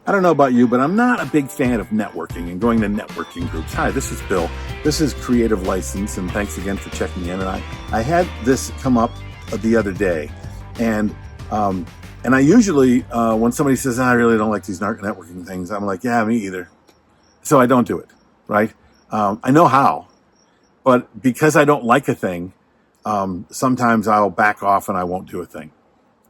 I don't know about you, but I'm not a big fan of networking and going to networking groups. Hi, this is Bill. This is Creative License, and thanks again for checking in. And I had this come up the other day, and I usually, when somebody says, I really don't like these networking things, I'm like, yeah, me either. So I don't do it, right? I know how, but because I don't like a thing, sometimes I'll back off and I won't do a thing.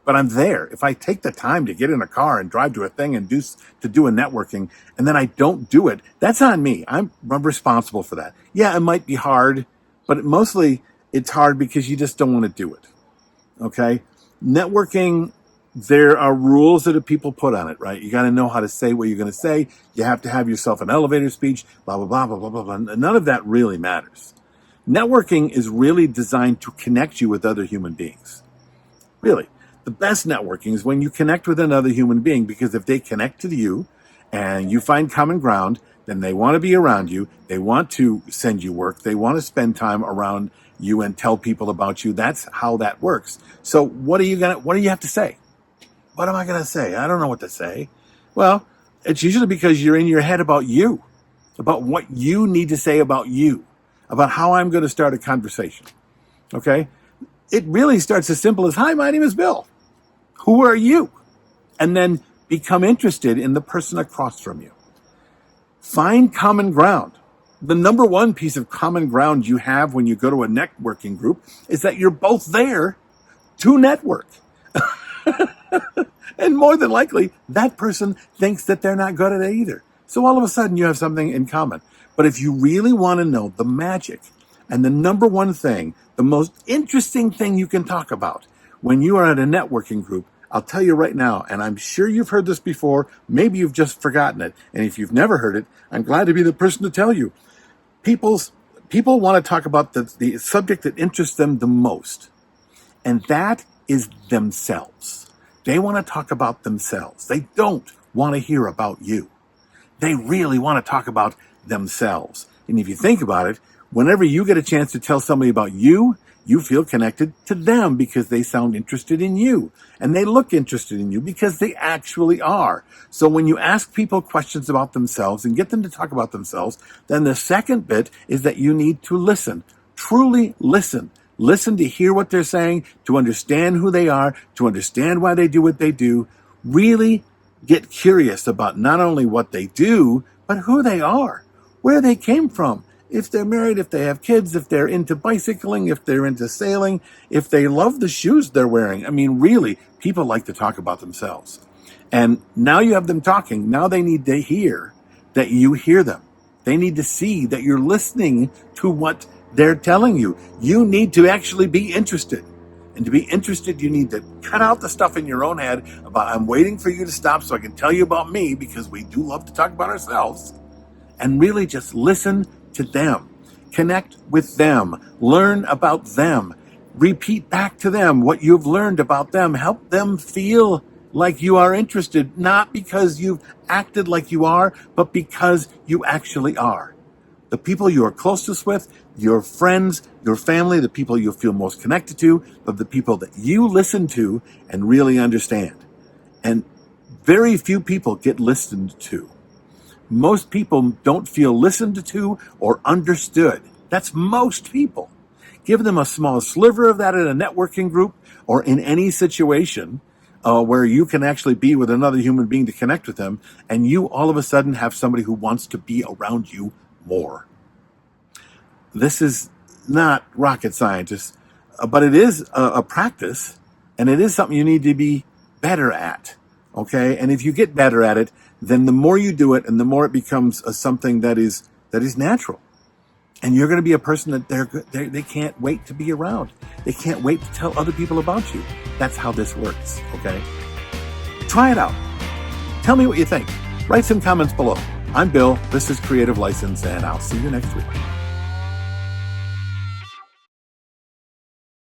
But I'm there. If I take the time to get in a car and drive to a thing and do a networking, and then I don't do it, that's on me. I'm responsible for that. Yeah, it might be hard, but mostly it's hard because you just don't want to do it. Okay? Networking, there are rules that people put on it, right? You got to know how to say what you're going to say. You have to have yourself an elevator speech, blah, blah, blah, blah, blah, blah, blah. None of that really matters. Networking is really designed to connect you with other human beings. Really. The best networking is when you connect with another human being, because if they connect to you and you find common ground, then they want to be around you. They want to send you work. They want to spend time around you and tell people about you. That's how that works. So what do you have to say? What am I going to say? I don't know what to say. Well, it's usually because you're in your head about you, about what you need to say about you, about how I'm going to start a conversation. Okay? It really starts as simple as, hi, my name is Bill. Who are you? And then become interested in the person across from you. Find common ground. The number one piece of common ground you have when you go to a networking group is that you're both there to network. And more than likely, that person thinks that they're not good at it either. So all of a sudden you have something in common. But if you really want to know the magic and the number one thing, the most interesting thing you can talk about when you are at a networking group, I'll tell you right now, and I'm sure you've heard this before, maybe you've just forgotten it, and if you've never heard it, I'm glad to be the person to tell you. People want to talk about the subject that interests them the most, and that is themselves. They want to talk about themselves. They don't want to hear about you. They really want to talk about themselves. And if you think about it, whenever you get a chance to tell somebody about you, you feel connected to them because they sound interested in you. And they look interested in you because they actually are. So when you ask people questions about themselves and get them to talk about themselves, then the second bit is that you need to listen. Truly listen. Listen to hear what they're saying, to understand who they are, to understand why they do what they do. Really get curious about not only what they do, but who they are, where they came from. If they're married, if they have kids, if they're into bicycling, if they're into sailing, if they love the shoes they're wearing. I mean, really, people like to talk about themselves. And now you have them talking. Now they need to hear that you hear them. They need to see that you're listening to what they're telling you. You need to actually be interested. And to be interested, you need to cut out the stuff in your own head about, I'm waiting for you to stop so I can tell you about me, because we do love to talk about ourselves. And really just listen to them, connect with them, learn about them, repeat back to them what you've learned about them, help them feel like you are interested, not because you've acted like you are, but because you actually are. The people you are closest with, your friends, your family, the people you feel most connected to, but the people that you listen to and really understand. And very few people get listened to. Most people don't feel listened to or understood. That's most people. Give them a small sliver of that in a networking group or in any situation where you can actually be with another human being to connect with them, and you all of a sudden have somebody who wants to be around you more. This is not rocket science, but it is a practice, and it is something you need to be better at. Okay, and if you get better at it, then the more you do it, and the more it becomes something that is natural, and you're going to be a person that they can't wait to be around. They can't wait to tell other people about you. That's how this works. Okay, try it out. Tell me what you think. Write some comments below. I'm Bill. This is Creative License, and I'll see you next week.